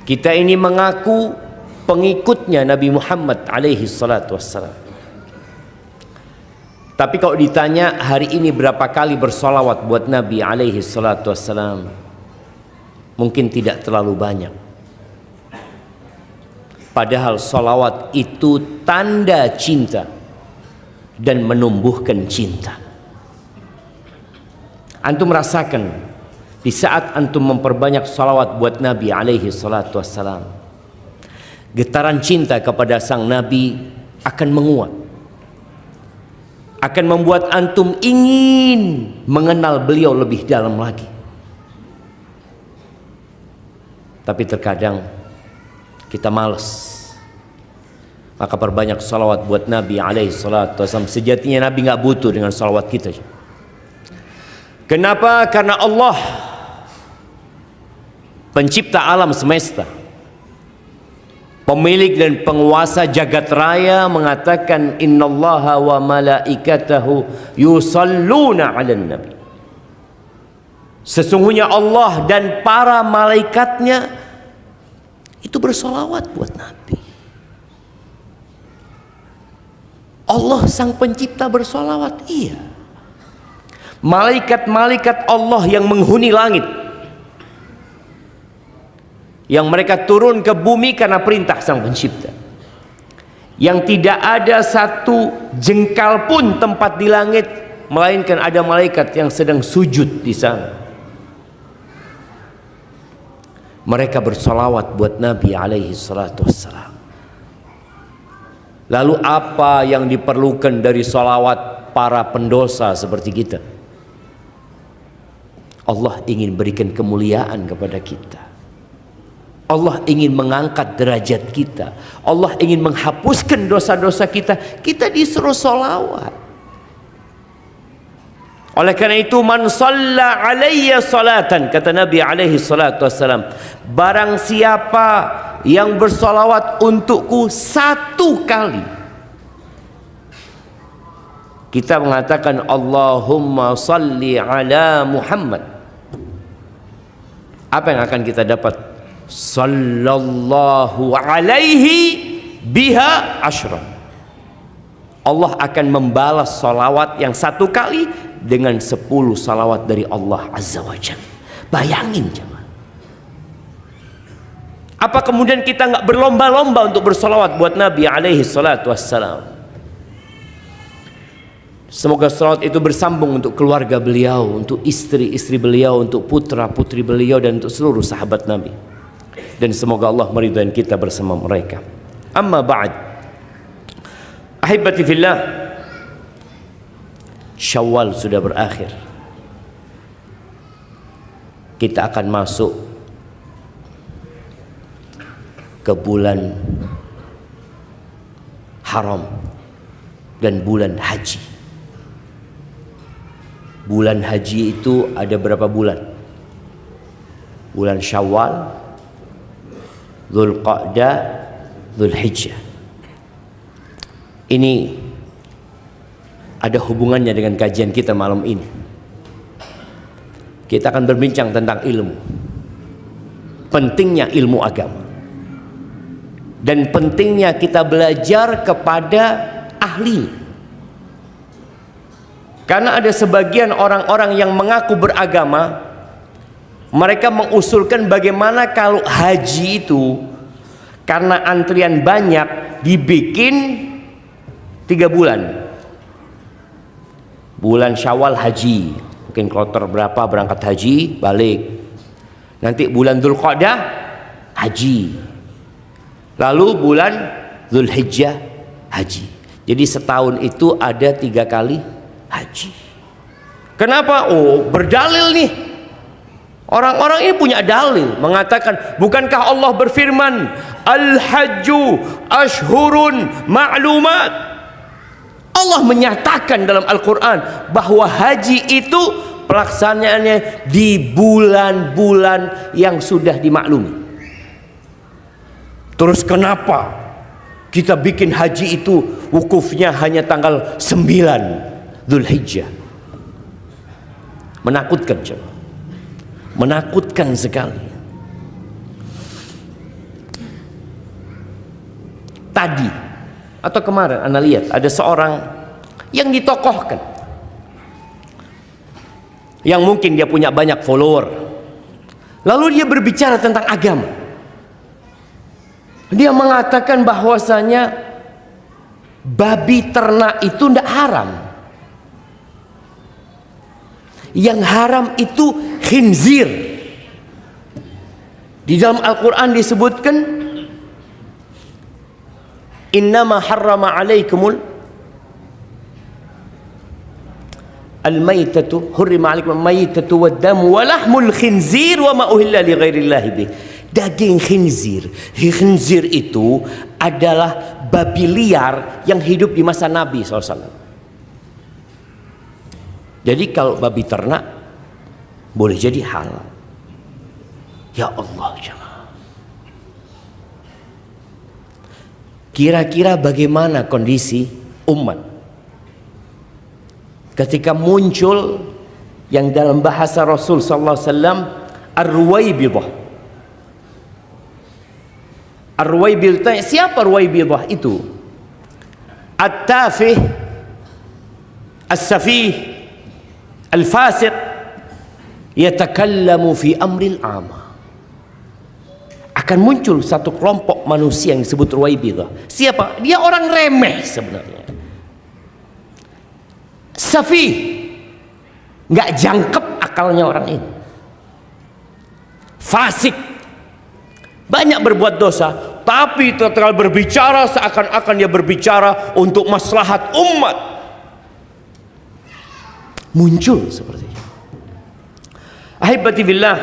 Kita ini mengaku pengikutnya Nabi Muhammad alaihi salatu wassalam. Tapi kalau ditanya hari ini berapa kali bersolawat buat Nabi alaihi salatu wassalam, mungkin tidak terlalu banyak. Padahal solawat itu tanda cinta dan menumbuhkan cinta. Antum rasakan di saat antum memperbanyak salawat buat Nabi alaihi salatu wassalam, getaran cinta kepada sang Nabi akan menguat, akan membuat antum ingin mengenal beliau lebih dalam lagi. Tapi terkadang kita malas, maka perbanyak salawat buat Nabi alaihi salatu wassalam. Sejatinya Nabi nggak butuh dengan salawat kita. Kenapa? Karena Allah pencipta alam semesta, pemilik dan penguasa jagat raya mengatakan innallaha wa malaikatahu yusalluna 'alan nabi. Sesungguhnya Allah dan para malaikatnya itu bersolawat buat Nabi. Allah sang pencipta bersolawat, iya. Malaikat-malaikat Allah yang menghuni langit, yang mereka turun ke bumi karena perintah sang pencipta, yang tidak ada satu jengkal pun tempat di langit melainkan ada malaikat yang sedang sujud di sana. Mereka bersolawat buat Nabi alaihi salatu wassalam. Lalu apa yang diperlukan dari solawat para pendosa seperti kita? Allah ingin berikan kemuliaan kepada kita. Allah ingin mengangkat derajat kita. Allah ingin menghapuskan dosa-dosa kita. Kita disuruh solawat. Oleh karena itu, man shalla alayya salatan, kata Nabi alaihi salatu wassalam, barang siapa yang bersolawat untukku satu kali. Kita mengatakan Allahumma salli ala Muhammad. Apa yang akan kita dapat? Sallallahu alaihi biha asyra. Allah akan membalas salawat yang satu kali dengan 10 salawat dari Allah azza wa jalla. Bayangin jemaah. Apa kemudian kita nggak berlomba-lomba untuk bersalawat buat Nabi alaihi salatu wassalam? Semoga salawat itu bersambung untuk keluarga beliau, untuk istri-istri beliau, untuk putra-putri beliau, dan untuk seluruh sahabat Nabi. Dan semoga Allah meridai kita bersama mereka. Amma ba'd, ahibati fillah, Syawal sudah berakhir. Kita akan masuk ke bulan haram dan bulan haji. Bulan haji itu ada berapa bulan? Bulan Syawal, Dzulqa'dah, Dzulhijjah. Ini ada hubungannya dengan kajian kita malam ini. Kita akan berbincang tentang ilmu. Pentingnya ilmu agama. Dan pentingnya kita belajar kepada ahli. Karena ada sebagian orang-orang yang mengaku beragama, mereka mengusulkan bagaimana kalau haji itu karena antrian banyak dibikin 3 bulan. Bulan Syawal haji, mungkin kloter berapa berangkat haji balik. Nanti bulan Dzulqa'dah haji. Lalu bulan Dzulhijjah haji. Jadi setahun itu ada 3 kali haji. Kenapa? Oh, berdalil nih. Orang-orang ini punya dalil, mengatakan, bukankah Allah berfirman, Al-Hajju Ashhurun Ma'lumat. Allah menyatakan dalam Al-Quran bahwa haji itu pelaksanaannya di bulan-bulan yang sudah dimaklumi. Terus kenapa kita bikin haji itu wukufnya hanya tanggal 9 Dzulhijjah? Menakutkan coba. Menakutkan sekali. tadi atau kemarin Anda lihat ada seorang yang ditokohkan, yang mungkin dia punya banyak follower, lalu dia berbicara tentang agama. Dia mengatakan bahwasanya babi ternak itu tidak haram, yang haram itu khinzir. Di dalam Al-Quran disebutkan, innama harrama alaikumul al-maytatu hurrima alaikum al-maytatu wad-damu wa lahmul khinzir wa ma uhilla li ghairillahi bih. Daging khinzir. Khinzir itu adalah babi liar yang hidup di masa Nabi SAW. Jadi kalau babi ternak boleh jadi halal. Ya Allah, jemaah. Kira-kira bagaimana kondisi umat ketika muncul yang dalam bahasa Rasul sallallahu alaihi wasallam ar-ruwaibidah. Ar-ruwaibidah, siapa ruwaibidah itu? At-tafih, as-safih, al-fasiq, yatakallamu fi amril amah. Akan muncul satu kelompok manusia yang disebut ruwaibidah. Siapa? Dia orang remeh sebenarnya. Safih, nggak jangkep akalnya orang ini. Fasik, banyak berbuat dosa, tapi tatkala berbicara seakan-akan dia berbicara untuk maslahat umat. Muncul seperti itu. Ahibati billah,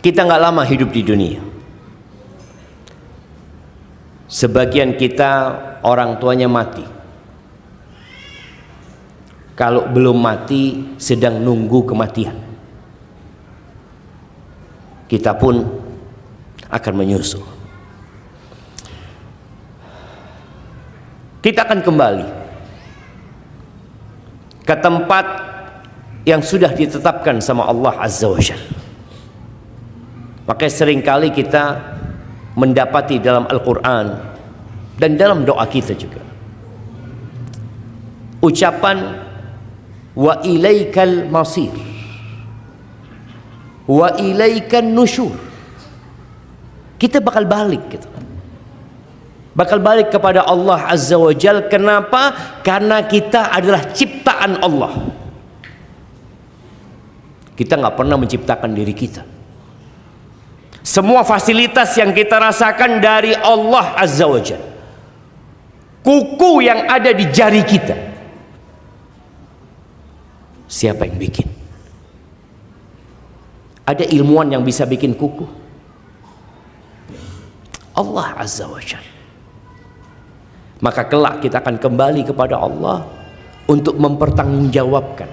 kita nggak lama hidup di dunia. Sebagian kita orang tuanya mati. Kalau belum mati sedang nunggu kematian. Kita pun akan menyusul. Kita akan kembali ke tempat yang sudah ditetapkan sama Allah Azza wa Jalla. Makanya seringkali kita mendapati dalam Al-Quran dan dalam doa kita juga ucapan wa ilaikal masir wa ilaikan nusyur. Kita bakal balik gitu. Bakal balik kepada Allah Azza wa Jalla. Kenapa? Karena kita adalah ciptaan Allah. Kita nggak pernah menciptakan diri kita. Semua fasilitas yang kita rasakan dari Allah Azza wa Jalla. Kuku yang ada di jari kita, siapa yang bikin? Ada ilmuwan yang bisa bikin kuku? Allah Azza wa Jalla. Maka kelak kita akan kembali kepada Allah untuk mempertanggungjawabkan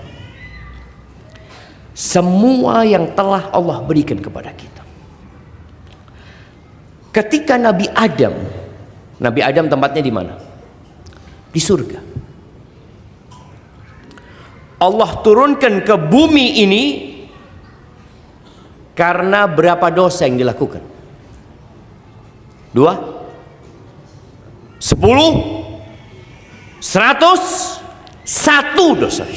semua yang telah Allah berikan kepada kita. Ketika Nabi Adam tempatnya di mana? Di surga. Allah turunkan ke bumi ini karena berapa dosa yang dilakukan? 2, 10, 100, 1 dosa.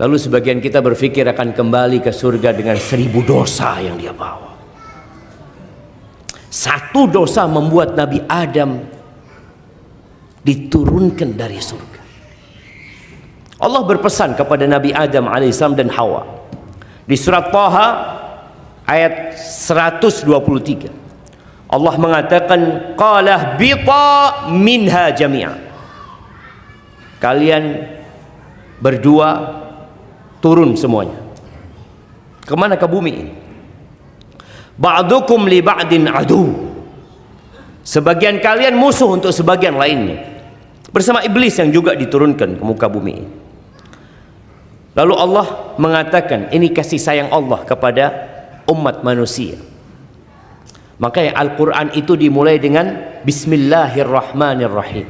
Lalu sebagian kita berpikir akan kembali ke surga dengan 1000 dosa yang dia bawa. 1 dosa membuat Nabi Adam diturunkan dari surga. Allah berpesan kepada Nabi Adam alaihissalam dan Hawa di surat Thaha ayat 123. Allah mengatakan qala bita minha jami'a. Kalian berdua turun semuanya. Kemana? Ke bumi ini. Ba'dukum li ba'din adu. Sebagian kalian musuh untuk sebagian lainnya. Bersama iblis yang juga diturunkan ke muka bumi ini. Lalu Allah mengatakan ini kasih sayang Allah kepada umat manusia. Makanya Al-Quran itu dimulai dengan Bismillahirrahmanirrahim,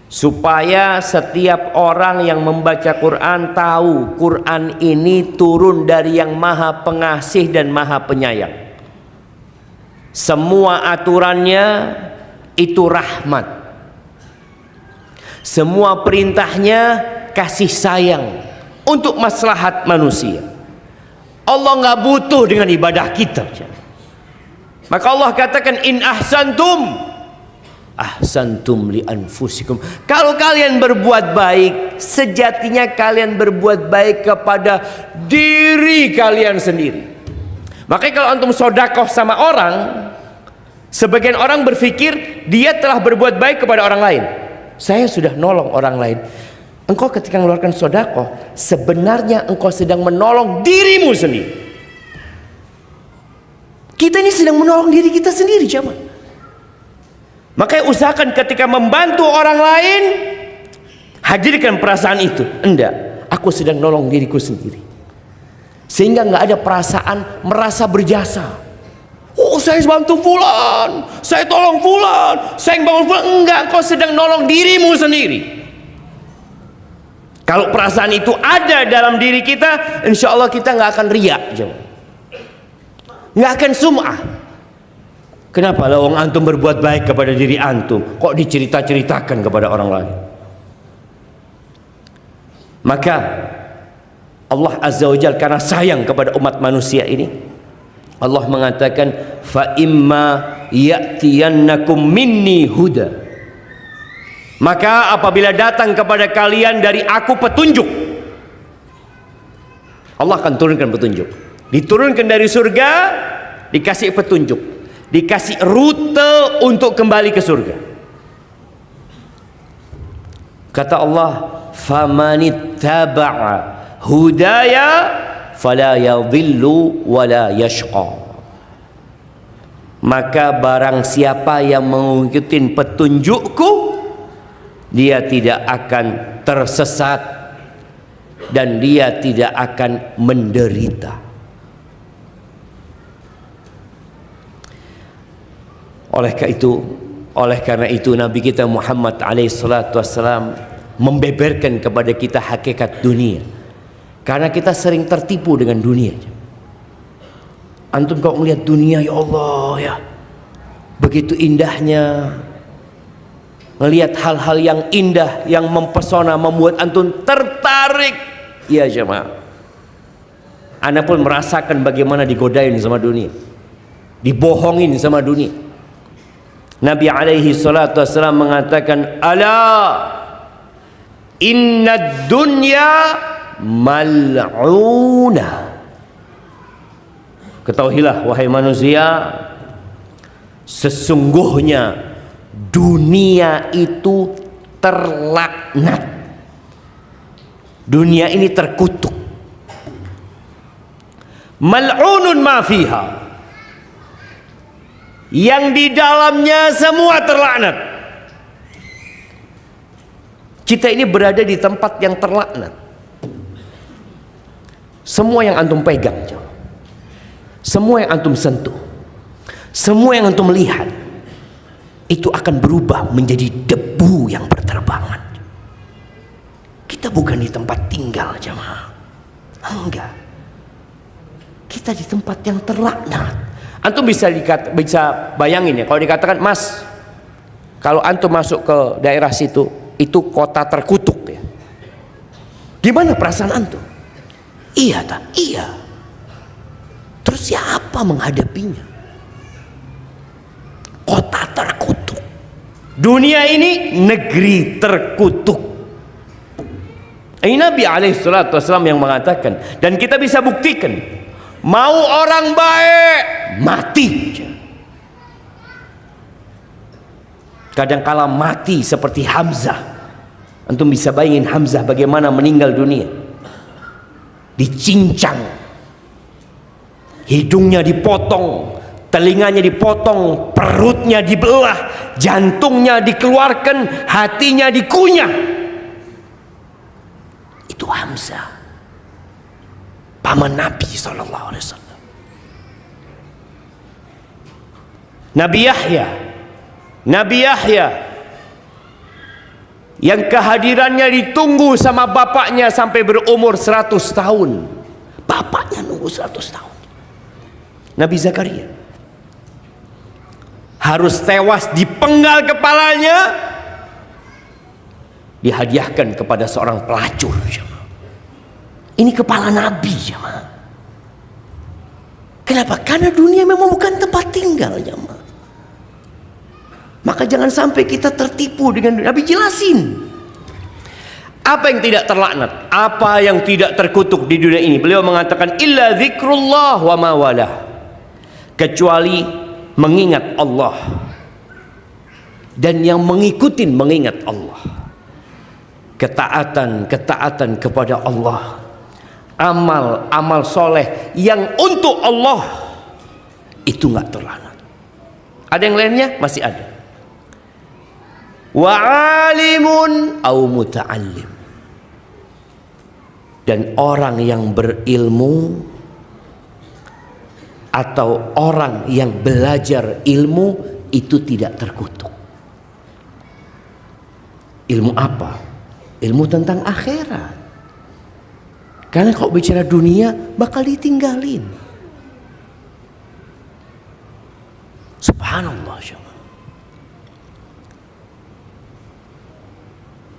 supaya setiap orang yang membaca Quran tahu Quran ini turun dari yang maha pengasih dan maha penyayang. Semua aturannya itu rahmat. Semua perintahnya kasih sayang untuk maslahat manusia. Allah nggak butuh dengan ibadah kita. Maka Allah katakan, in ahsantum ahsantum li anfusikum. Kalau kalian berbuat baik, sejatinya kalian berbuat baik kepada diri kalian sendiri. Makanya kalau antum sodakoh sama orang, sebagian orang berpikir dia telah berbuat baik kepada orang lain. Saya sudah nolong orang lain. Engkau ketika mengeluarkan sodakoh, sebenarnya engkau sedang menolong dirimu sendiri. Kita ini sedang menolong diri kita sendiri, jemaah. Makanya usahakan ketika membantu orang lain, hadirkan perasaan itu. Enggak, aku sedang nolong diriku sendiri. Sehingga nggak ada perasaan merasa berjasa. Oh, saya bantu fulan, saya tolong fulan, saya bangun fulan. Enggak, kau sedang nolong dirimu sendiri. Kalau perasaan itu ada dalam diri kita, insya Allah kita nggak akan riak, nggak akan sum'ah. Kenapa lawang antum berbuat baik kepada diri antum, kok dicerita-ceritakan kepada orang lain? Maka Allah Azza wa Jalla karena sayang kepada umat manusia ini, Allah mengatakan, fa imma ya'tiyannakum minni huda. Maka apabila datang kepada kalian dari aku petunjuk, Allah akan turunkan petunjuk. Diturunkan dari surga, dikasih petunjuk, dikasih rute untuk kembali ke surga. Kata Allah, famanittaba'a hudaya fala yadhillu wala yashqa. Maka barang siapa yang mengikuti petunjukku, dia tidak akan tersesat dan dia tidak akan menderita. Oleh karena itu Nabi kita Muhammad alaihissalam membeberkan kepada kita hakikat dunia. Karena kita sering tertipu dengan dunia. Antum kalau melihat dunia, ya Allah ya, begitu indahnya. Melihat hal-hal yang indah, yang mempesona, membuat antum tertarik. Ya jemaah, Anda pun merasakan bagaimana digodain sama dunia, dibohongin sama dunia. Nabi alaihi salatu wassalam mengatakan, ala inna dunya mal'una. Ketahuilah wahai manusia, sesungguhnya dunia itu terlaknat. Dunia ini terkutuk. Mal'unun ma fiha. Yang di dalamnya semua terlaknat. Kita ini berada di tempat yang terlaknat. Semua yang antum pegang, semua yang antum sentuh, semua yang antum lihat, itu akan berubah menjadi debu yang berterbangan. Kita bukan di tempat tinggal, jemaah. Enggak. Kita di tempat yang terlaknat. Antum bisa bayangin ya, kalau dikatakan, Mas, kalau antum masuk ke daerah situ, itu kota terkutuk ya. Gimana perasaan antum? Iya tak? Iya. Terus siapa menghadapinya? Kota terkutuk. Dunia ini negeri terkutuk. Ini Nabi alaihissalam yang mengatakan, dan kita bisa buktikan, mau orang baik mati. Kadangkala mati seperti Hamzah. Antum bisa bayangin Hamzah bagaimana meninggal dunia. Dicincang, hidungnya dipotong, telinganya dipotong, perutnya dibelah, jantungnya dikeluarkan, hatinya dikunyah. Itu Hamzah, paman Nabi SAW. Nabi Yahya yang kehadirannya ditunggu sama bapaknya sampai berumur 100 tahun. Bapaknya nunggu 100 tahun. Nabi Zakaria harus tewas dipenggal kepalanya, dihadiahkan kepada seorang pelacur. Ini kepala Nabi, jemaah. Kenapa? Karena dunia memang bukan tempat tinggal, jemaah. Maka jangan sampai kita tertipu dengan dunia. Nabi jelasin apa yang tidak terlaknat, apa yang tidak terkutuk di dunia ini. Beliau mengatakan illa zikrullah wa ma walah, kecuali mengingat Allah dan yang mengikuti mengingat Allah. Ketaatan kepada Allah, amal soleh yang untuk Allah itu nggak terlaknat. Ada yang lainnya? Masih ada. Wa alimun au muta'allim, dan orang yang berilmu atau orang yang belajar ilmu itu tidak terkutuk. Ilmu apa? Ilmu tentang akhirat. Karena kalau bicara dunia bakal ditinggalin. Subhanallah.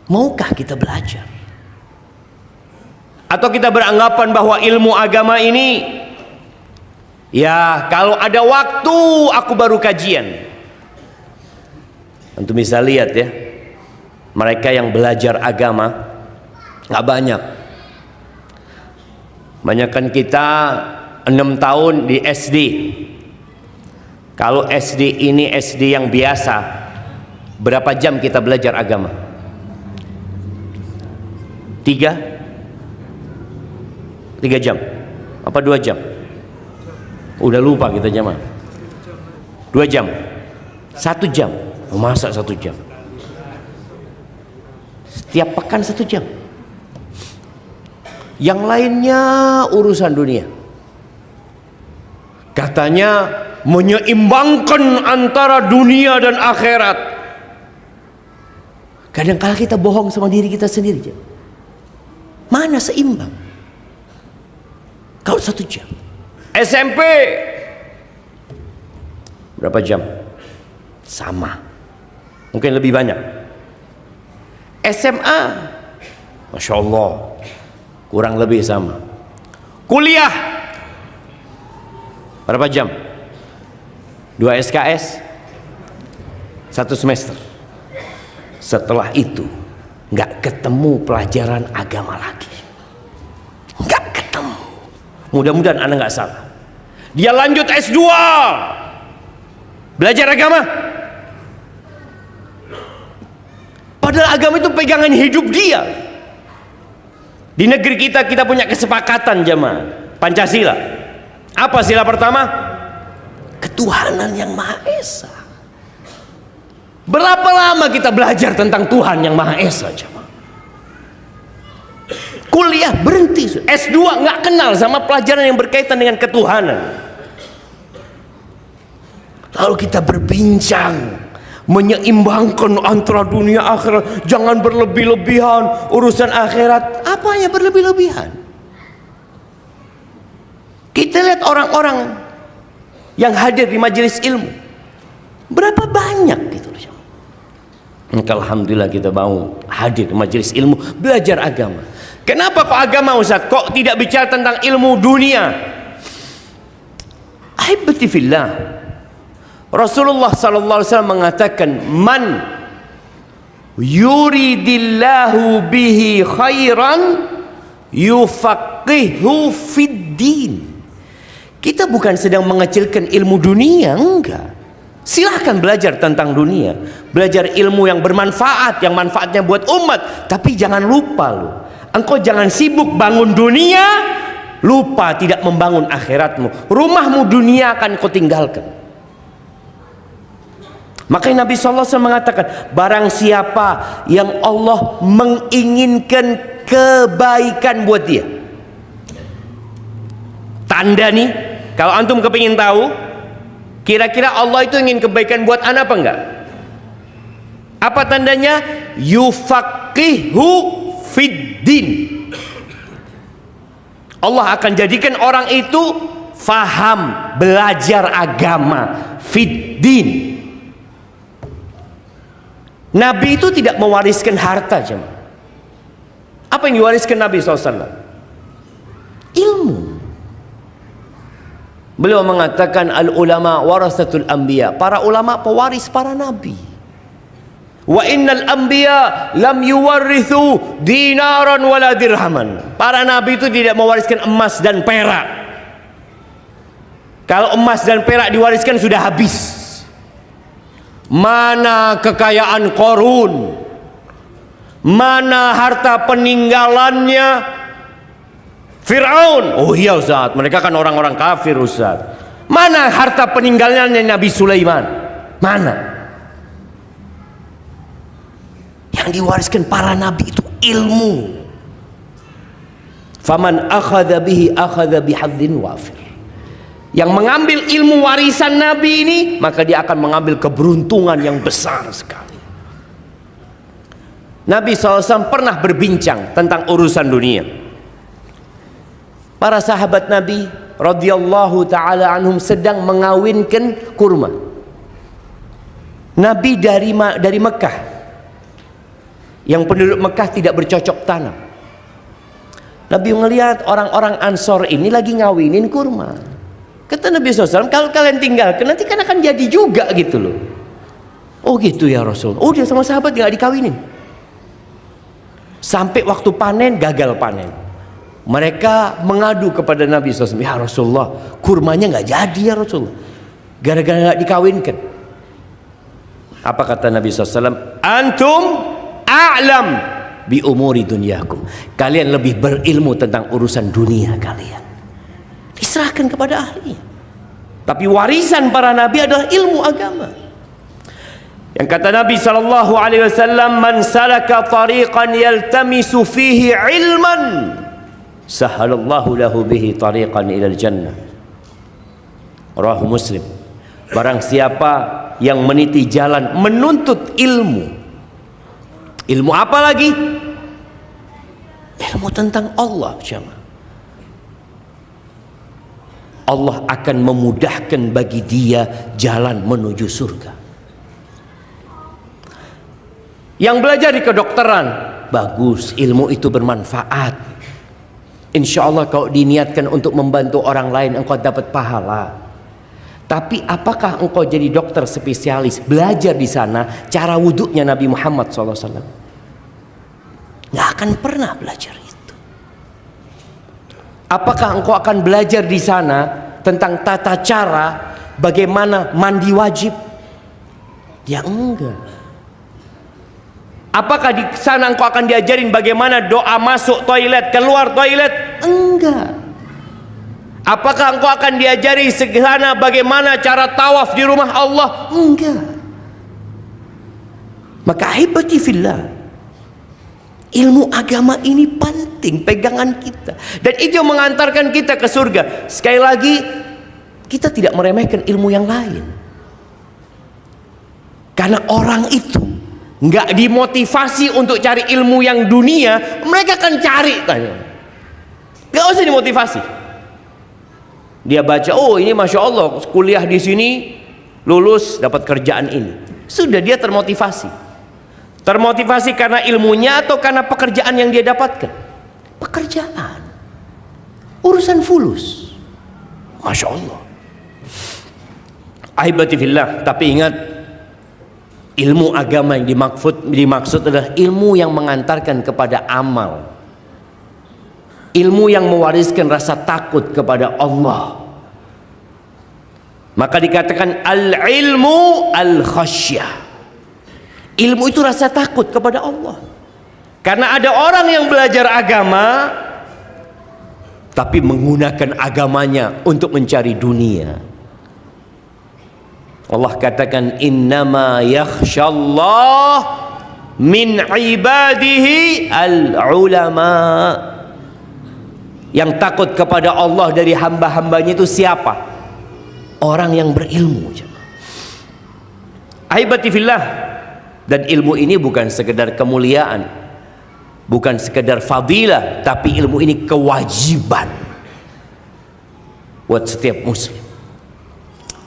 Maukah kita belajar? Atau kita beranggapan bahwa ilmu agama ini, ya kalau ada waktu aku baru kajian. Antum bisa lihat ya, mereka yang belajar agama nggak banyak. Banyakan kita 6 tahun di SD. Kalau SD ini SD yang biasa, berapa jam kita belajar agama? 3 jam apa 2 jam? Udah lupa kita jamaah. 2 jam, 1 jam. Masa 1 jam? Setiap pekan 1 jam. Yang lainnya urusan dunia. Katanya menyeimbangkan antara dunia dan akhirat. Kadang-kala kita bohong sama diri kita sendiri. Mana seimbang? Kalau 1 jam. SMP berapa jam? Sama, mungkin lebih banyak. SMA Masya Allah kurang lebih sama. Kuliah berapa jam? 2 SKS 1 semester. Setelah itu nggak ketemu pelajaran agama lagi, nggak ketemu. Mudah-mudahan anda nggak salah. Dia lanjut S2 belajar agama, padahal agama itu pegangan hidup dia. Di negeri kita punya kesepakatan jemaah Pancasila. Apa sila pertama? Ketuhanan yang Maha Esa. Berapa lama kita belajar tentang Tuhan yang Maha Esa, jemaah? Kuliah berhenti, S2 nggak kenal sama pelajaran yang berkaitan dengan ketuhanan. Lalu kita berbincang menyeimbangkan antara dunia akhirat. Jangan berlebih-lebihan urusan akhirat. Apa yang berlebih-lebihan? Kita lihat orang-orang yang hadir di majelis ilmu, berapa banyak gitu. Alhamdulillah kita mau hadir di majelis ilmu belajar agama. Kenapa kok agama, Ustaz? Kok tidak bicara tentang ilmu dunia? Ahibati fillah, Rasulullah sallallahu alaihi wasallam mengatakan, man yuridillahu bihi khairan yufaqihu fid din. Kita bukan sedang mengecilkan ilmu dunia, enggak. Silahkan belajar tentang dunia, belajar ilmu yang bermanfaat, yang manfaatnya buat umat. Tapi jangan lupa loh, engkau jangan sibuk bangun dunia, lupa tidak membangun akhiratmu. Rumahmu dunia akan kau tinggalkan. Makanya Nabi SAW mengatakan, barang siapa yang Allah menginginkan kebaikan buat dia. Tanda nih, kalau antum kepingin tahu, kira-kira Allah itu ingin kebaikan buat anak apa enggak? Apa tandanya? Yufaqihu fiddin. Allah akan jadikan orang itu faham, belajar agama, fiddin. Nabi itu tidak mewariskan harta, jemaah. Apa yang diwariskan Nabi SAW? Ilmu. Beliau mengatakan al-ulama warasatul anbiya. Para ulama pewaris para nabi. Wa innal anbiya lam yuwarithu dinaran wala dirhaman. Para nabi itu tidak mewariskan emas dan perak. Kalau emas dan perak diwariskan sudah habis. Mana kekayaan Qarun? Mana harta peninggalannya Fir'aun? Oh iya Ustaz, mereka kan orang-orang kafir Ustaz. Mana harta peninggalannya Nabi Sulaiman? Mana? Yang diwariskan para nabi itu ilmu. Faman akhadha bihi akhadha bihadzin wafir. Yang mengambil ilmu warisan Nabi ini, maka dia akan mengambil keberuntungan yang besar sekali. Nabi SAW pernah berbincang tentang urusan dunia. Para sahabat Nabi radhiyallahu ta'ala anhum sedang mengawinkan kurma. Nabi dari Mekah. Yang penduduk Mekah tidak bercocok tanam. Nabi melihat orang-orang Ansor ini lagi ngawinin kurma. Kata Nabi SAW, kalau kalian tinggalkan nanti kan akan jadi juga gitu loh. Oh gitu ya Rasul. Oh dia sama sahabat nggak dikawinin. Sampai waktu panen gagal panen. Mereka mengadu kepada Nabi SAW. Ya Rasulullah, kurmanya nggak jadi ya Rasulullah. Gara-gara nggak dikawinkan. Apa kata Nabi SAW? Antum a'lam bi umuri dunyakum. Kalian lebih berilmu tentang urusan dunia kalian. Diserahkan kepada ahlinya. Tapi warisan para nabi adalah ilmu agama. Yang kata Nabi SAW, man salaka tariqan yaltamisu fihi ilman, sahalallahu lahu bihi tariqan ilal jannah. Rawahu Muslim. Barang siapa yang meniti jalan menuntut ilmu. Ilmu apa lagi? Ilmu tentang Allah, jemaah. Allah akan memudahkan bagi dia jalan menuju surga. Yang belajar di kedokteran, bagus, ilmu itu bermanfaat. Insya Allah kalau diniatkan untuk membantu orang lain, engkau dapat pahala. Tapi apakah engkau jadi dokter spesialis, belajar di sana cara wudhunya Nabi Muhammad SAW? Nggak akan pernah belajar itu. Apakah engkau akan belajar di sana tentang tata cara bagaimana mandi wajib? Ya enggak. Apakah di sana engkau akan diajarin bagaimana doa masuk toilet, keluar toilet? Enggak. Apakah engkau akan diajari di sana bagaimana cara tawaf di rumah Allah? Enggak. Maka ahibati fillah, ilmu agama ini penting, pegangan kita. Dan itu yang mengantarkan kita ke surga. Sekali lagi, kita tidak meremehkan ilmu yang lain. Karena orang itu nggak dimotivasi untuk cari ilmu yang dunia, mereka akan cari. Nggak usah dimotivasi. Dia baca, oh ini Masya Allah, kuliah di sini, lulus, dapat kerjaan ini. Sudah dia termotivasi. Termotivasi karena ilmunya atau karena pekerjaan yang dia dapatkan? Pekerjaan. Urusan fulus. Masya Allah. Ahibati fillah. Tapi ingat, ilmu agama yang dimaksud adalah ilmu yang mengantarkan kepada amal. Ilmu yang mewariskan rasa takut kepada Allah. Maka dikatakan al-ilmu al-khasyah. Ilmu itu rasa takut kepada Allah. Karena ada orang yang belajar agama tapi menggunakan agamanya untuk mencari dunia. Allah katakan innama yakhshallah min ibadihi al-ulama. Yang takut kepada Allah dari hamba-hambanya itu siapa? Orang yang berilmu. Ahibati fillah. Dan ilmu ini bukan sekedar kemuliaan, bukan sekedar fadilah, tapi ilmu ini kewajiban buat setiap muslim.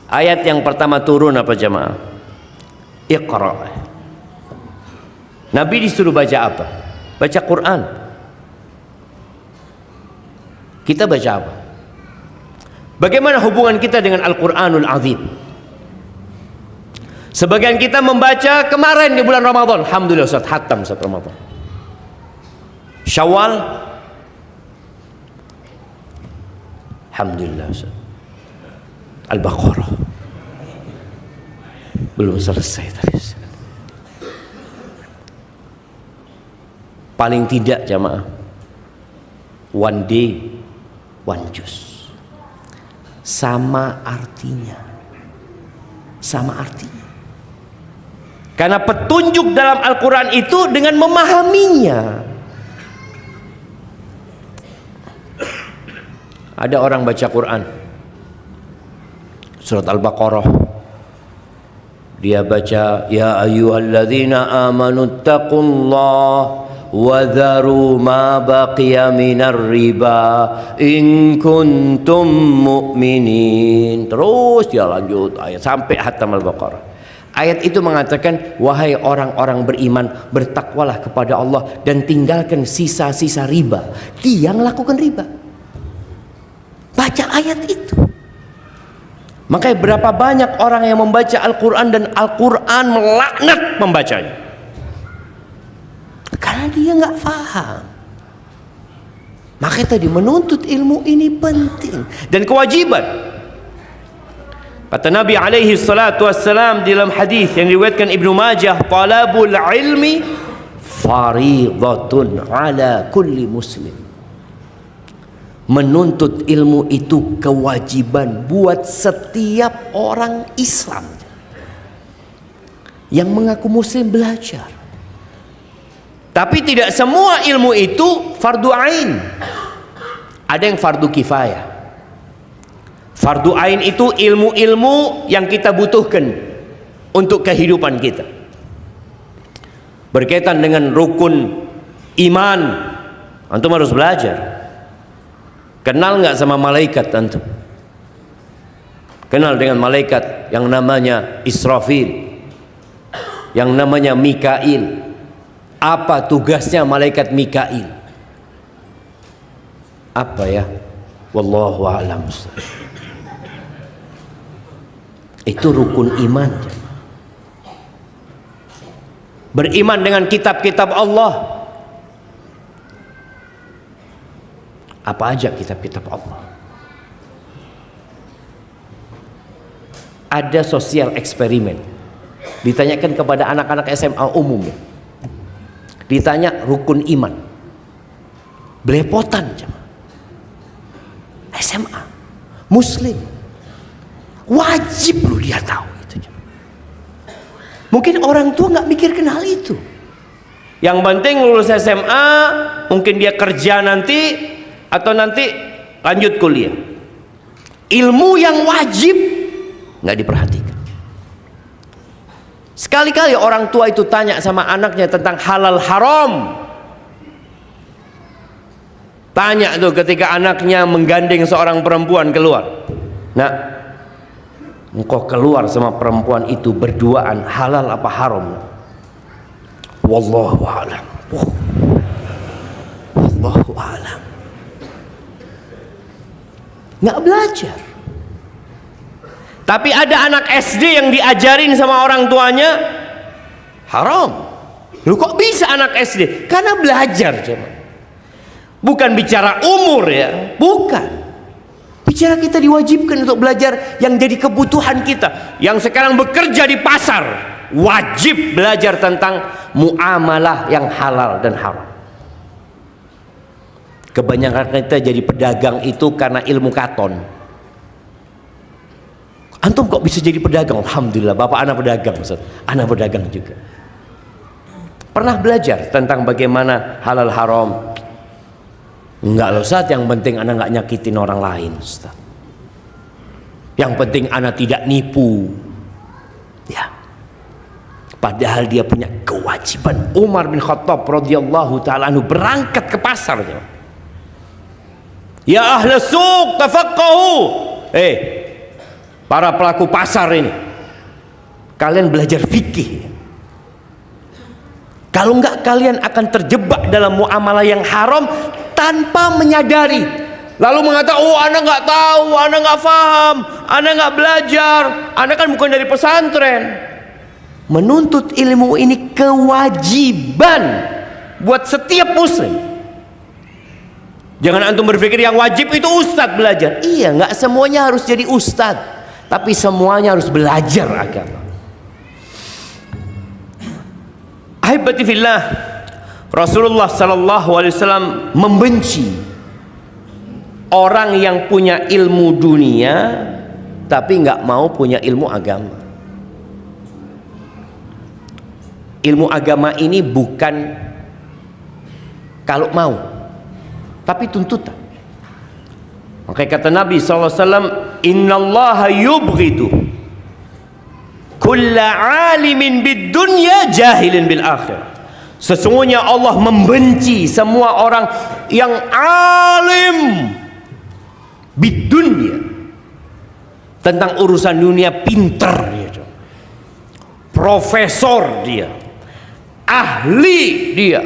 Ayat yang pertama turun apa jemaah? Iqra. Nabi disuruh baca apa? Baca Quran. Kita baca apa? Bagaimana hubungan kita dengan Al-Quranul Azim? Sebagian kita membaca kemarin di bulan Ramadan. Alhamdulillah Ustaz, hatam Ustaz Ramadan. Syawal, alhamdulillah Ustaz. Al-Baqarah belum selesai tadi Ustaz. Paling tidak jamaah, one day, one juz. Sama artinya. Sama artinya. Karena petunjuk dalam Al-Quran itu dengan memahaminya. Ada orang baca Quran surat Al-Baqarah, dia baca ya ayyuhalladzina amanu taqullaha wa dharu ma baqiya minar riba in kuntum mu'minin. Terus dia lanjut ayat sampai hatam Al-Baqarah. Ayat itu mengatakan, wahai orang-orang beriman, bertakwalah kepada Allah dan tinggalkan sisa-sisa riba. Dia melakukan riba. Baca ayat itu. Makanya berapa banyak orang yang membaca Al-Quran dan Al-Quran melaknat membacanya. Karena dia nggak paham. Makanya tadi menuntut ilmu ini penting dan kewajiban. Kata Nabi alaihi salatu wassalam dalam hadis yang diriwayatkan Ibnu Majah, talabul ilmi faridatun ala kulli muslim. Menuntut ilmu itu kewajiban buat setiap orang Islam yang mengaku muslim belajar. Tapi tidak semua ilmu itu fardu ain. Ada yang fardu kifayah. Fardu ain itu ilmu-ilmu yang kita butuhkan untuk kehidupan kita. Berkaitan dengan rukun iman, antum harus belajar. Kenal nggak sama malaikat antum? Kenal dengan malaikat yang namanya Israfil, yang namanya Mikail. Apa tugasnya malaikat Mikail? Apa ya? Wallahu a'lam. Itu rukun iman. Beriman dengan kitab-kitab Allah. Apa aja kitab-kitab Allah? Ada sosial eksperimen. Ditanyakan kepada anak-anak SMA umum. Ditanya rukun iman. Belepotan. SMA. Muslim. Wajib loh dia tahu itu. Mungkin orang tua nggak mikirkan hal itu. Yang penting lulus SMA, mungkin dia kerja nanti atau nanti lanjut kuliah. Ilmu yang wajib nggak diperhatikan. Sekali-kali orang tua itu tanya sama anaknya tentang halal haram. Tanya tuh ketika anaknya menggandeng seorang perempuan keluar. Nah, engkau keluar sama perempuan itu berduaan, halal apa haram? Wallahu a'lam. Wallahu a'lam. Nggak belajar. Tapi ada anak SD yang diajarin sama orang tuanya haram. Lu kok bisa anak SD? Karena belajar coba. Bukan bicara umur ya, bukan. Bicara kita diwajibkan untuk belajar yang jadi kebutuhan kita. Yang sekarang bekerja di pasar, wajib belajar tentang muamalah yang halal dan haram. Kebanyakan kita jadi pedagang itu karena ilmu katon. Antum kok bisa jadi pedagang? Alhamdulillah, bapak anak pedagang, Ustaz. Anak pedagang juga. Pernah belajar tentang bagaimana halal haram? Enggak loh Ustaz, yang penting anak nggak nyakitin orang lain, Ustaz. Yang penting anak tidak nipu. Ya. Padahal dia punya kewajiban. Umar bin Khattab radhiyallahu taala anhu berangkat ke pasar. Ya ahla suq tafaqahu. Para pelaku pasar ini, kalian belajar fikih. Kalau enggak, kalian akan terjebak dalam muamalah yang haram tanpa menyadari. Lalu mengatakan, oh anak nggak tahu, anak nggak paham, anak nggak belajar, anak kan bukan dari pesantren. Menuntut ilmu ini kewajiban buat setiap muslim. Jangan antum berpikir yang wajib itu ustadz belajar. Iya, nggak semuanya harus jadi ustadz, tapi semuanya harus belajar agama. Ahibati fillah, Rasulullah sallallahu alaihi wasallam membenci orang yang punya ilmu dunia tapi nggak mau punya ilmu agama. Ilmu agama ini bukan kalau mau, tapi tuntutan. Makanya kata Nabi SAW, innallaha yubghidu kulla alimin bid dunya jahilin bil akhirah. Sesungguhnya Allah membenci semua orang yang alim bid dunya, tentang urusan dunia, pinter dia, profesor dia, ahli dia,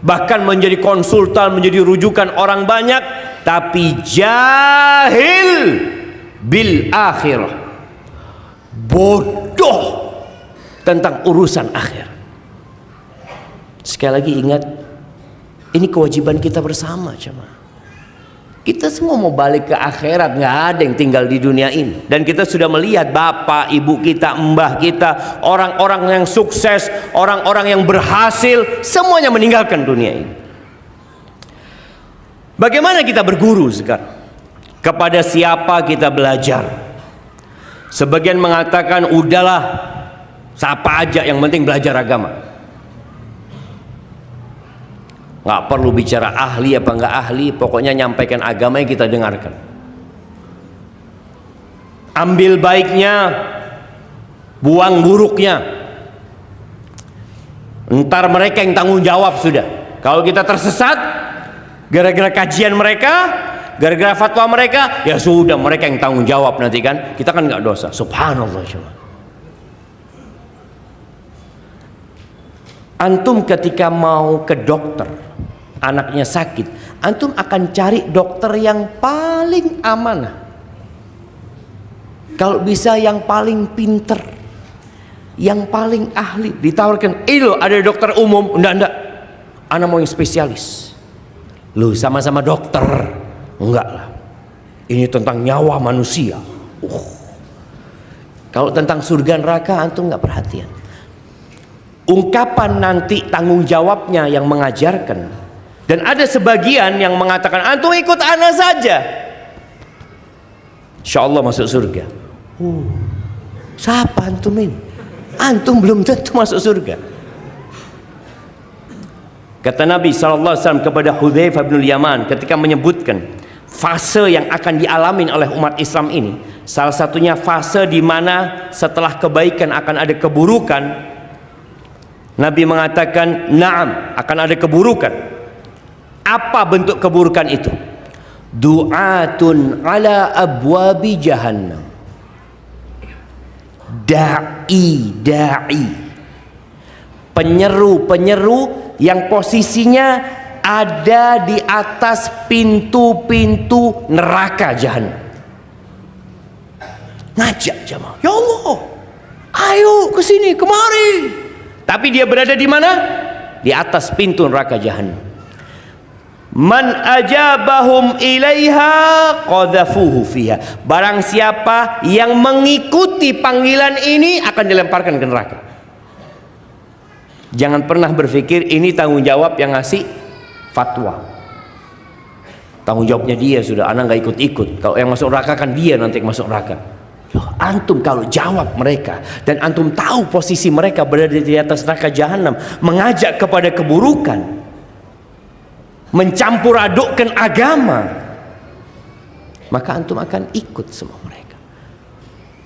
bahkan menjadi konsultan, menjadi rujukan orang banyak, tapi jahil bil akhirah, bodoh tentang urusan akhir. Sekali lagi ingat, ini kewajiban kita bersama, jemaah. Kita semua mau balik ke akhirat, nggak ada yang tinggal di dunia ini. Dan kita sudah melihat bapak, ibu kita, mbah kita, orang-orang yang sukses, orang-orang yang berhasil, semuanya meninggalkan dunia ini. Bagaimana kita berguru sekarang? Kepada siapa kita belajar? Sebagian mengatakan, udahlah, siapa aja yang penting belajar agama. Nggak perlu bicara ahli apa nggak ahli, pokoknya nyampaikan agama yang kita dengarkan. Ambil baiknya, buang buruknya. Ntar mereka yang tanggung jawab sudah. Kalau kita tersesat gara-gara kajian mereka, gara-gara fatwa mereka, ya sudah, mereka yang tanggung jawab nanti kan. Kita kan nggak dosa. Subhanallah. Antum ketika mau ke dokter, anaknya sakit, antum akan cari dokter yang paling amanah. Kalau bisa yang paling pinter, yang paling ahli. Ditawarkan, lo ada dokter umum? Enggak, anak mau yang spesialis. Lu sama-sama dokter. Enggak lah, ini tentang nyawa manusia. Kalau tentang surga neraka antum nggak perhatian. Ungkapan nanti tanggung jawabnya yang mengajarkan. Dan ada sebagian yang mengatakan, antum ikut ana saja, insya Allah masuk surga. Siapa antum ini? Antum belum tentu masuk surga. Kata Nabi SAW kepada Hudzaifah bin Yaman ketika menyebutkan fase yang akan dialami oleh umat Islam ini, salah satunya fase di mana setelah kebaikan akan ada keburukan. Nabi mengatakan, na'am, akan ada keburukan. Apa bentuk keburukan itu? Du'atun ala abwabi jahannam. Da'i, penyeru yang posisinya ada di atas pintu-pintu neraka jahannam. Ngajak jamaah, ya Allah, ayo ke sini, kemari. Tapi dia berada di mana? Di atas pintu neraka jahannam. Man ajabahum ilaiha qadhafuhu fiha. Barang siapa yang mengikuti panggilan ini akan dilemparkan ke neraka. Jangan pernah berpikir ini tanggung jawab yang ngasih fatwa. Tanggung jawabnya dia sudah, anak nggak ikut-ikut. Kalau yang masuk neraka kan dia nanti yang masuk neraka. Loh, antum kalau jawab mereka dan antum tahu posisi mereka berada di atas neraka jahanam, mengajak kepada keburukan, mencampur adukkan agama, maka antum akan ikut semua mereka.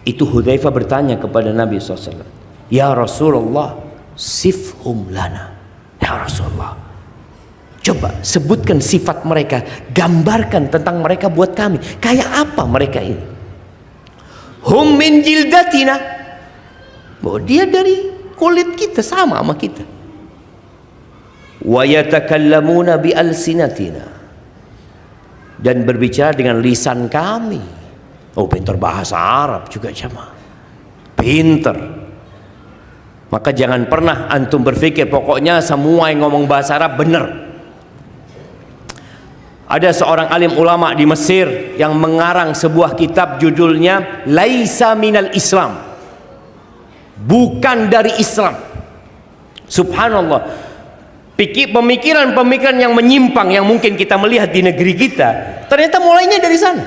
Itu Hudzaifah bertanya kepada Nabi SAW, ya Rasulullah, sifhum lana. Ya Rasulullah, coba sebutkan sifat mereka, gambarkan tentang mereka buat kami. Kayak apa mereka ini? Hum min jildatina, bahwa dia dari kulit kita, sama kita. wa yatakallamuna bi alsinatina, dan berbicara dengan lisan kami. Oh, pintar bahasa Arab juga jamaah, pintar. Maka jangan pernah antum berpikir pokoknya semua yang ngomong bahasa Arab benar. Ada seorang alim ulama di Mesir yang mengarang sebuah kitab judulnya Laisa minal Islam, bukan dari Islam. Subhanallah, pemikiran-pemikiran yang menyimpang yang mungkin kita melihat di negeri kita, ternyata mulainya dari sana.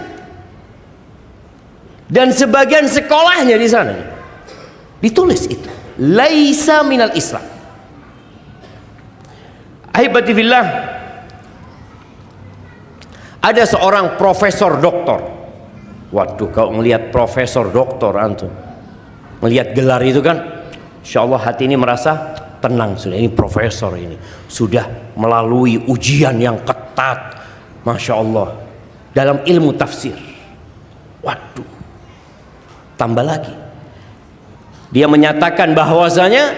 Dan sebagian sekolahnya di sana ditulis itu Laisa minal Islam. Ahibati fillah, ada seorang profesor doktor. Waduh, kalau ngelihat profesor doktor antum, melihat gelar itu kan, insya Allah hati ini merasa tenang. Sudah, ini profesor, ini sudah melalui ujian yang ketat, masya Allah, dalam ilmu tafsir. Waduh, tambah lagi, dia menyatakan bahwasanya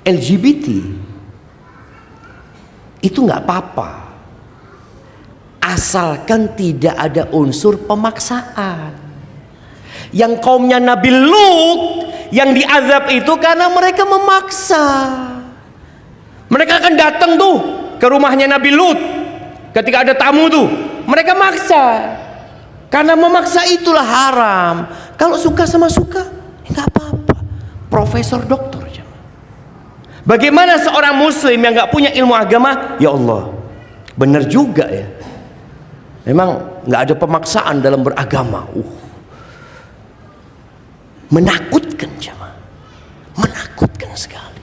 LGBT itu nggak apa-apa asalkan tidak ada unsur pemaksaan. Yang kaumnya Nabi Lut yang diazab itu karena mereka memaksa. Mereka akan datang tuh ke rumahnya Nabi Lut ketika ada tamu tuh, mereka maksa. Karena memaksa itulah haram. Kalau suka sama suka, nggak apa-apa. Profesor doktor. Bagaimana seorang muslim yang nggak punya ilmu agama? Ya Allah, benar juga ya. Memang nggak ada pemaksaan dalam beragama. Menakutkan jemaah, menakutkan sekali.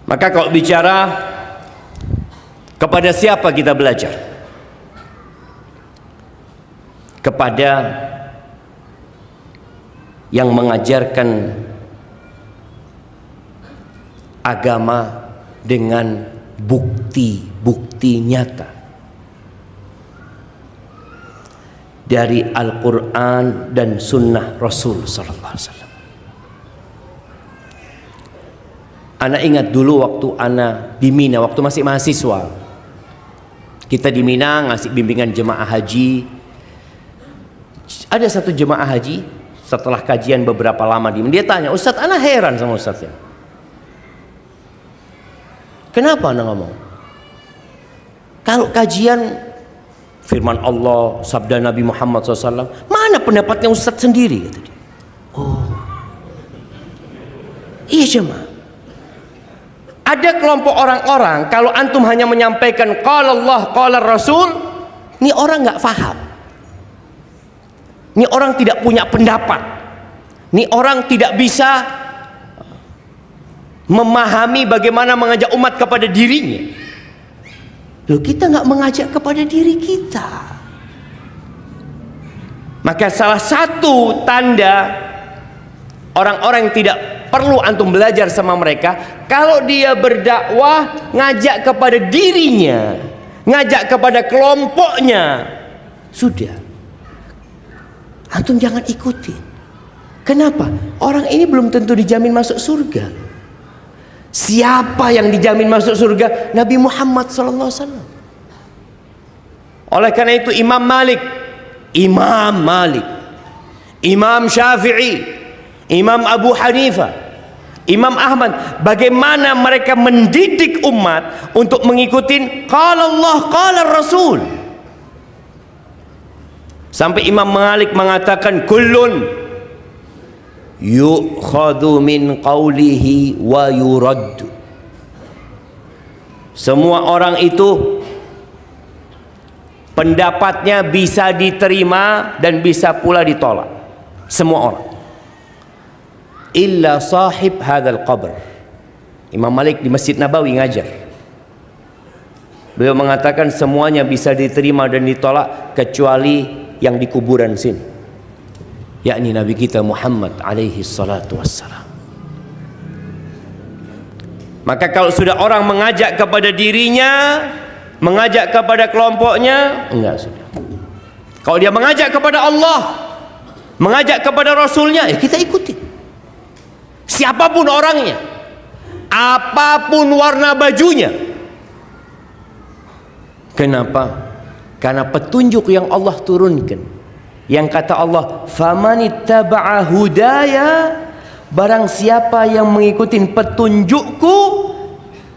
Maka kalau bicara kepada siapa kita belajar? Kepada yang mengajarkan agama dengan bukti-bukti nyata dari Al-Quran dan Sunnah Rasul Sallallahu Alaihi Wasallam. Ana ingat dulu waktu ana di Mina, waktu masih mahasiswa, kita di Mina ngasih bimbingan jemaah haji. Ada satu jemaah haji setelah kajian beberapa lama di Mina, dia tanya, Ustadz, ana heran sama Ustadznya. Kenapa anda ngomong? Kalau kajian firman Allah, sabda Nabi Muhammad SAW, mana pendapatnya Ustadz sendiri? Kata dia. Oh, iya jemaah. Ada kelompok orang-orang kalau antum hanya menyampaikan qala Allah, qala Rasul, ini orang nggak paham. Ini orang tidak punya pendapat. Ini orang tidak bisa memahami bagaimana mengajak umat kepada dirinya. Loh, kita nggak mengajak kepada diri kita. Maka salah satu tanda orang-orang yang tidak perlu antum belajar sama mereka, kalau dia berdakwah ngajak kepada dirinya, ngajak kepada kelompoknya, sudah, antum jangan ikuti. Kenapa? Orang ini belum tentu dijamin masuk surga. Siapa yang dijamin masuk surga? Nabi Muhammad sallallahu alaihi wasallam. Oleh karena itu Imam Malik, Imam Syafi'i, Imam Abu Hanifah, Imam Ahmad, bagaimana mereka mendidik umat untuk mengikuti qala Allah, qala Rasul. Sampai Imam Malik mengatakan kullun yu'khadhu min qawlihi wa yuraddu. Semua orang itu pendapatnya bisa diterima dan bisa pula ditolak. Semua orang. Illa sahib hadzal qabr. Imam Malik di Masjid Nabawi ngajar. Beliau mengatakan semuanya bisa diterima dan ditolak kecuali yang di kuburan sini, yakni Nabi kita Muhammad alaihi salatu wassalam. Maka kalau sudah orang mengajak kepada dirinya, mengajak kepada kelompoknya, enggak sudah. Kalau dia mengajak kepada Allah, mengajak kepada Rasulnya, ya kita ikuti. siapapun orangnya, apapun warna bajunya. Kenapa? Karena petunjuk yang Allah turunkan, yang kata Allah, famanittaba'a hudaya, barang siapa yang mengikuti petunjukku,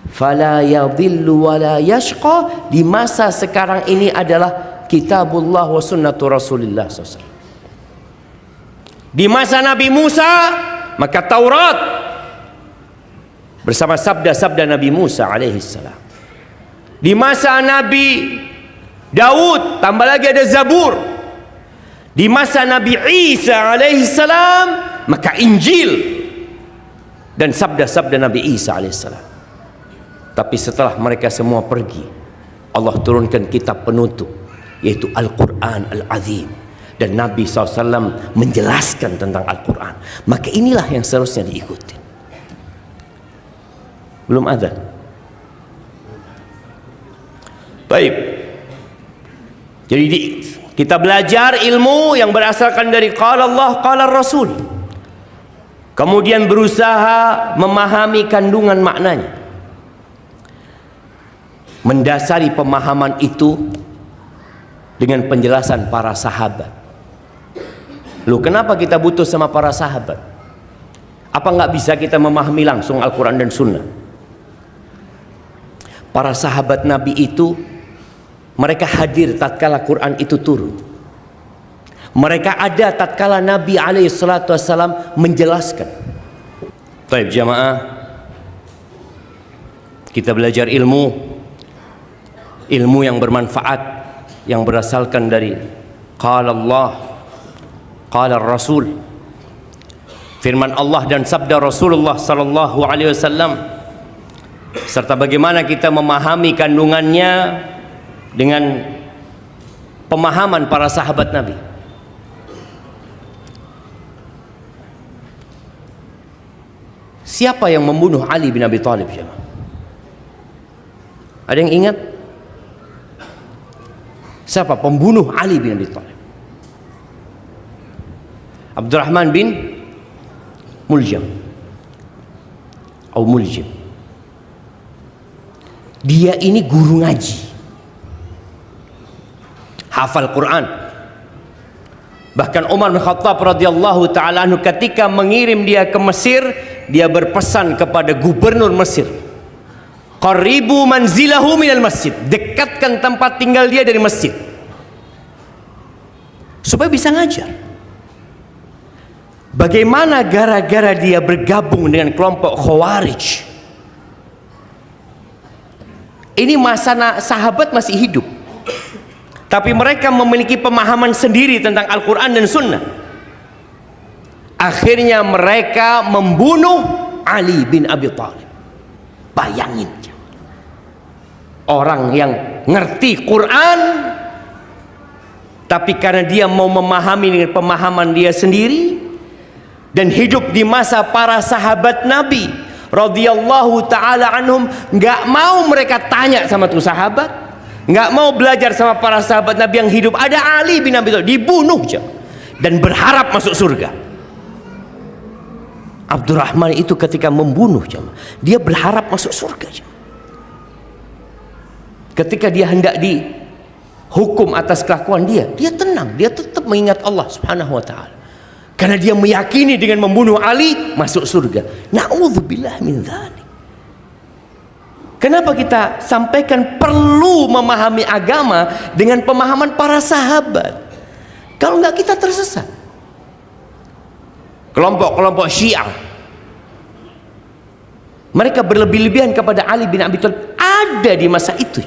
fala yadhillu wala yashqa. Di masa sekarang ini adalah kitabullah wa sunnatu Rasulillah SAW. Di masa Nabi Musa, maka Taurat bersama sabda-sabda Nabi Musa alaihissalam. Di masa Nabi Daud, tambah lagi ada Zabur. Di masa Nabi Isa alaihissalam, maka Injil dan sabda-sabda Nabi Isa alaihissalam. Tapi setelah mereka semua pergi, Allah turunkan kitab penutup, yaitu Al-Quran Al-Azim. Dan Nabi SAW menjelaskan tentang Al-Quran. Maka inilah yang seharusnya diikuti. Belum ada. Baik. Jadi kita belajar ilmu yang berasalkan dari qala Allah, qala Rasul. Kemudian berusaha memahami kandungan maknanya. Mendasari pemahaman itu dengan penjelasan para sahabat. Loh, kenapa kita butuh sama para sahabat? Apa nggak bisa kita memahami langsung Al-Quran dan Sunnah? Para sahabat Nabi itu, mereka hadir tatkala Quran itu turun. Mereka ada tatkala Nabi SAW menjelaskan. Baik jamaah, kita belajar ilmu yang bermanfaat, yang berasalkan dari qala Allah, qala Rasul, firman Allah dan sabda Rasulullah sallallahu alaihi wasallam, serta bagaimana kita memahami kandungannya dengan pemahaman para sahabat Nabi. Siapa yang membunuh Ali bin Abi Thalib? Ada yang ingat? Siapa pembunuh Ali bin Abi Thalib? Abdurrahman bin Muljam atau Muljim. Dia ini guru ngaji, hafal Quran. Bahkan Umar bin Khattab radhiyallahu taala anhu ketika mengirim dia ke Mesir, dia berpesan kepada gubernur Mesir, qaribu manzilahu minal masjid, dekatkan tempat tinggal dia dari masjid supaya bisa ngajar. Bagaimana gara-gara dia bergabung dengan kelompok Khawarij. Ini masa sahabat masih hidup, tapi mereka memiliki pemahaman sendiri tentang Al-Quran dan Sunnah. Akhirnya mereka membunuh Ali bin Abi Thalib. Bayangin, orang yang ngerti Quran, tapi karena dia mau memahami dengan pemahaman dia sendiri, dan hidup di masa para sahabat Nabi radhiyallahu taala anhum, nggak mau mereka tanya sama tuh sahabat, nggak mau belajar sama para sahabat Nabi yang hidup. Ada Ali bin Abi Thalib dibunuh dan berharap masuk surga. Abdurrahman itu ketika membunuh dia berharap masuk surga. Ketika dia hendak dihukum atas kelakuan dia tenang, dia tetap mengingat Allah Subhanahu wa taala. Karena dia meyakini dengan membunuh Ali masuk surga. Na'udzubillah min dzalik. Kenapa kita sampaikan perlu memahami agama dengan pemahaman para sahabat? Kalau enggak kita tersesat. Kelompok-kelompok Syiah, mereka berlebih-lebihan kepada Ali bin Abi Thalib ada di masa itu.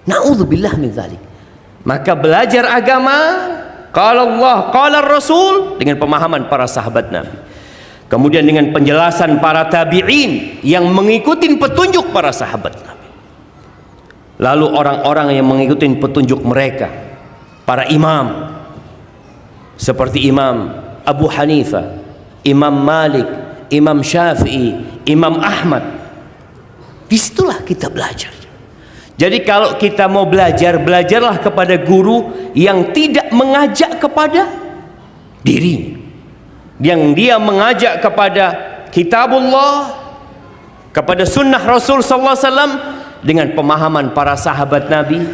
Na'udzubillah min dzalik. Maka belajar agama qala Allah, qala Rasul dengan pemahaman para sahabat Nabi. Kemudian dengan penjelasan para tabi'in yang mengikuti petunjuk para sahabat Nabi. Lalu orang-orang yang mengikuti petunjuk mereka, para imam seperti Imam Abu Hanifah, Imam Malik, Imam Syafi'i, Imam Ahmad. Disitulah kita belajar. Jadi kalau kita mau belajar, belajarlah kepada guru yang tidak mengajak kepada dirinya. yang dia mengajak kepada kitabullah, kepada sunnah Rasul sallallahu alaihi wasallam dengan pemahaman para sahabat Nabi,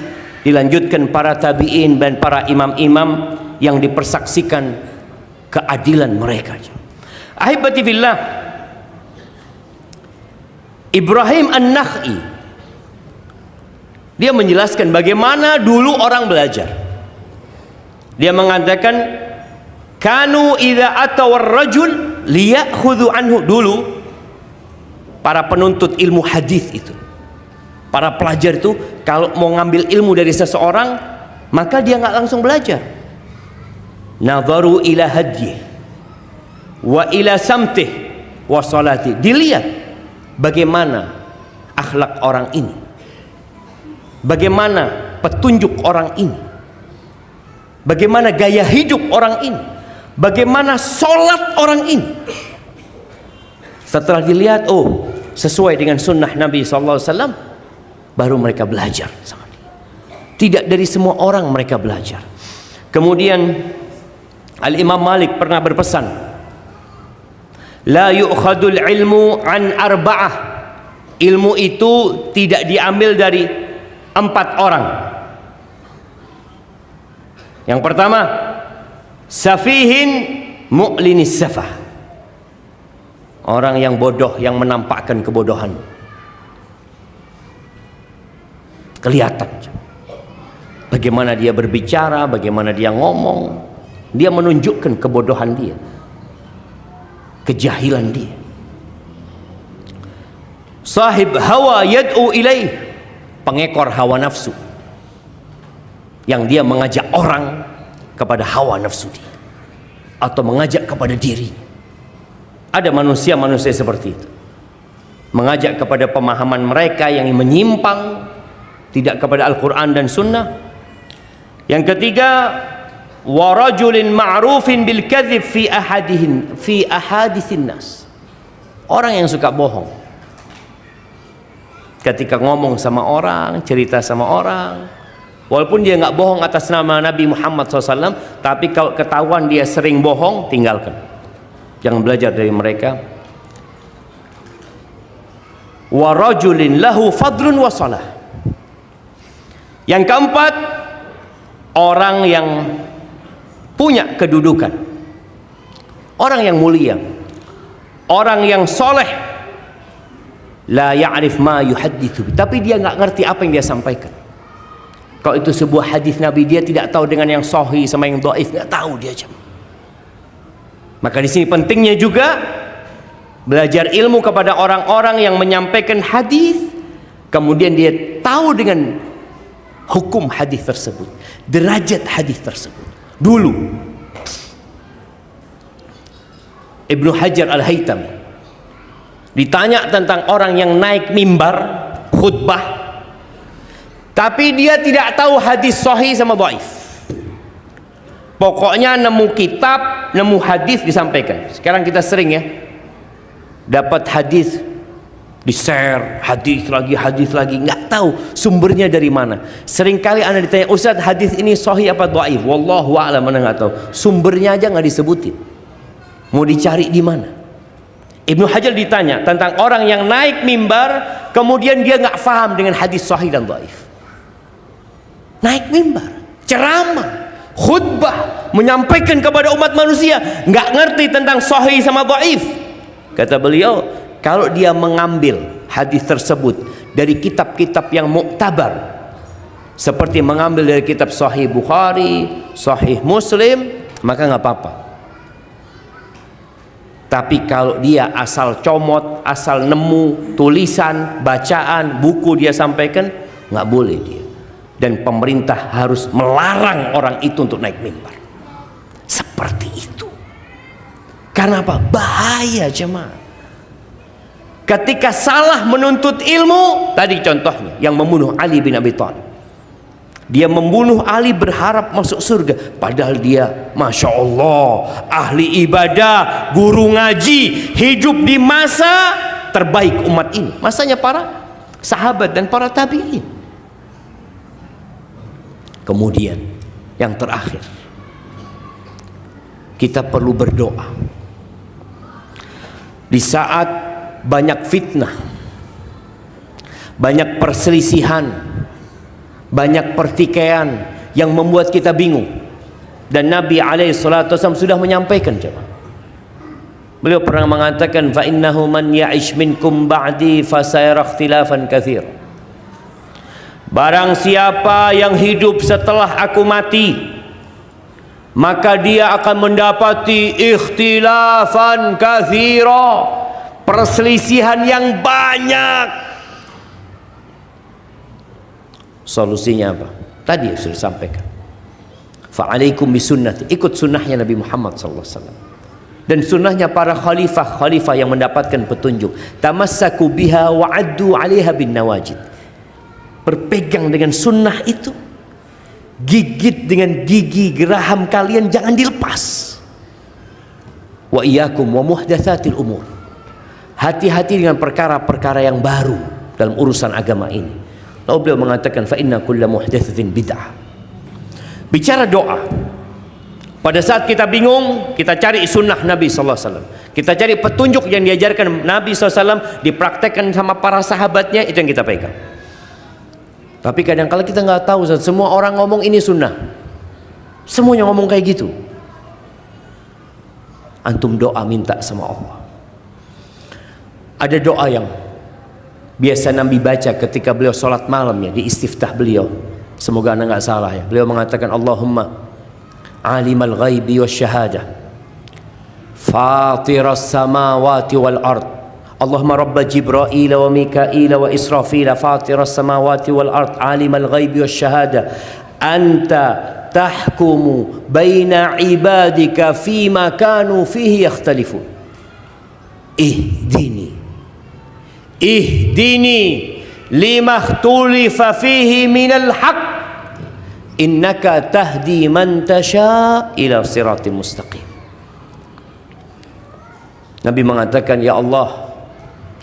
dilanjutkan para tabi'in dan para imam-imam yang dipersaksikan keadilan mereka. Ahibati fillah, Ibrahim An-Nakhai dia menjelaskan bagaimana dulu orang belajar. Dia mengatakan, kanu idza ataw ar-rajul liyakhudhu anhu. Dulu para penuntut ilmu hadis itu, para pelajar itu kalau mau ngambil ilmu dari seseorang, maka dia nggak langsung belajar. Nadharu ila hadyi wa ila samtih wa salati. Dilihat bagaimana akhlak orang ini, bagaimana petunjuk orang ini, bagaimana gaya hidup orang ini, bagaimana sholat orang ini. Setelah dilihat, oh sesuai dengan sunnah Nabi SAW, baru mereka belajar. Tidak dari semua orang mereka belajar. Kemudian Al-Imam Malik pernah berpesan, la yu'khadul ilmu an arba'ah. Ilmu itu tidak diambil dari 4 orang. Yang pertama, safihin mu'linis safah, orang yang bodoh yang menampakkan kebodohan, kelihatan bagaimana dia berbicara, bagaimana dia ngomong, dia menunjukkan kebodohan dia, kejahilan dia. Sahib hawa yad'u ilaih, pengekor hawa nafsu, yang dia mengajak orang kepada hawa nafsu dia, atau mengajak kepada diri. Ada manusia-manusia seperti itu, mengajak kepada pemahaman mereka yang menyimpang, tidak kepada Al-Quran dan Sunnah. Yang ketiga, warajulin ma'rufin bil kadhib fi ahadithin nas, orang yang suka bohong ketika ngomong sama orang, cerita sama orang, walaupun dia nggak bohong atas nama Nabi Muhammad SAW, tapi kalau ketahuan dia sering bohong, tinggalkan, jangan belajar dari mereka. Warajulin lahu fadlun wa salah. Yang keempat, orang yang punya kedudukan, orang yang mulia, orang yang soleh, la ya'rif ma yuhaddithu, tapi dia nggak ngerti apa yang dia sampaikan. Kalau itu sebuah hadis Nabi, dia tidak tahu dengan yang sahih sama yang dhaif, nggak tahu dia jam. Maka di sini pentingnya juga belajar ilmu kepada orang-orang yang menyampaikan hadis, kemudian dia tahu dengan hukum hadis tersebut, derajat hadis tersebut. Dulu Ibnu Hajar Al-Haytami ditanya tentang orang yang naik mimbar khutbah, tapi dia tidak tahu hadis sahih sama dhaif. Pokoknya nemu kitab, nemu hadis disampaikan. Sekarang kita sering ya dapat hadis di-share, hadis lagi, nggak tahu sumbernya dari mana. Seringkali anda ditanya, Ustaz hadis ini sahih apa dhaif? Wallahu a'lam, mana nggak tahu. Sumbernya aja nggak disebutin. Mau dicari di mana? Ibnu Hajar ditanya tentang orang yang naik mimbar, kemudian dia nggak paham dengan hadis sahih dan dhaif. Naik mimbar, ceramah, khutbah, menyampaikan kepada umat manusia, nggak ngerti tentang sahih sama dhaif. Kata beliau, kalau dia mengambil hadis tersebut dari kitab-kitab yang muktabar, seperti mengambil dari kitab Sahih Bukhari, Sahih Muslim, maka nggak apa-apa. Tapi kalau dia asal comot, asal nemu tulisan, bacaan, buku dia sampaikan, nggak boleh dia. Dan pemerintah harus melarang orang itu untuk naik mimbar seperti itu. Karena apa? Bahaya jemaah. Ketika salah menuntut ilmu, tadi contohnya yang membunuh Ali bin Abi Thalib, dia membunuh Ali berharap masuk surga, padahal dia Masya Allah ahli ibadah, guru ngaji, hidup di masa terbaik umat ini, masanya para sahabat dan para tabi'in. Kemudian yang terakhir, kita perlu berdoa Di saat banyak fitnah, banyak perselisihan, banyak pertikaian yang membuat kita bingung. Dan Nabi SAW sudah menyampaikan, beliau pernah mengatakan, fa innahu man ya'ish minkum ba'di fasayara ikhtilafan katsir. Barang siapa yang hidup setelah aku mati, maka dia akan mendapati ikhtilafan katsira, perselisihan yang banyak. Solusinya apa? Tadi sudah sampaikan. Fa'alaikum bisunnati, ikut sunnahnya Nabi Muhammad SAW dan sunnahnya para khalifah yang mendapatkan petunjuk. Tamassaku biha wa'addu 'alaiha bin nawajid. Berpegang dengan sunnah itu, gigit dengan gigi geraham kalian, jangan dilepas. Wa iyyakum wa muhdatsatil umur. Hati-hati dengan perkara-perkara yang baru dalam urusan agama ini. Lalu beliau mengatakan, fa inna kulla muhdatsatin bid'ah. Bicara doa, pada saat kita bingung, kita cari sunnah Nabi SAW. Kita cari petunjuk yang diajarkan Nabi SAW, dipraktekkan sama para sahabatnya, itu yang kita pegang. Tapi kadang-kala kita nggak tahu, semua orang ngomong ini sunnah, semuanya ngomong kayak gitu. Antum doa minta sama Allah. Ada doa yang biasa Nabi baca ketika beliau sholat malamnya, di istiftah beliau. Semoga anda nggak salah ya. Beliau mengatakan, Allahumma alimal ghaibi wasyahadah, fatiras samawati wal ard, Allahumma rabba Jibril wa Mikail wa Israfil, fatiras samawati wal ard, alimal ghaibi wasyahadah, anta tahkumu baina ibadika fima kanu fihi yakhtalifun. Ihdini lima ikhtulifa fihi minal haq, innaka tahdi man tasha ila siratim mustaqim. Nabi mengatakan, ya Allah,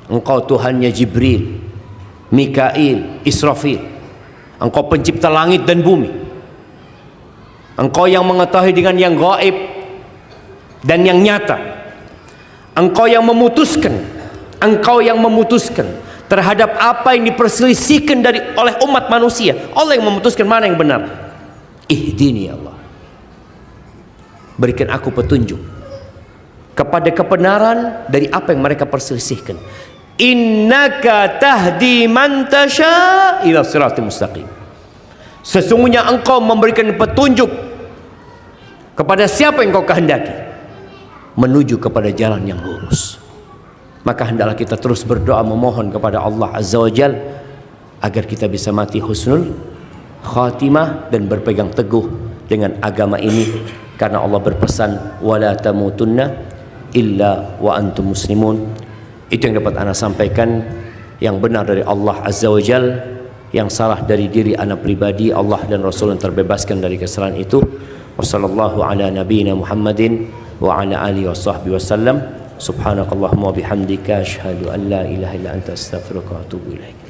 engkau Tuhannya Jibril, Mikail, Israfil, engkau pencipta langit dan bumi, engkau yang mengetahui dengan yang gaib dan yang nyata, engkau yang memutuskan terhadap apa yang diperselisihkan oleh umat manusia. Allah yang memutuskan mana yang benar. Ihdini ya Allah, berikan aku petunjuk kepada kebenaran dari apa yang mereka perselisihkan. Innaka tahdi man tasha ila siratim mustaqim. Sesungguhnya engkau memberikan petunjuk kepada siapa yang kau kehendaki menuju kepada jalan yang lurus. Maka hendaklah kita terus berdoa memohon kepada Allah Azza wa Jal agar kita bisa mati husnul khatimah dan berpegang teguh dengan agama ini, karena Allah berpesan, wala tamutunna illa wa antum muslimun. Itu yang dapat ana sampaikan, yang benar dari Allah Azza wa Jal, yang salah dari diri ana pribadi. Allah dan Rasul yang terbebaskan dari kesalahan itu. Wassallallahu ala nabiyyina Muhammadin wa ala alihi washabbihi wasallam. Subhanakallahumma wa bihamdika asyhadu an la ilaha illa anta astaghfiruka wa atubu ilaik.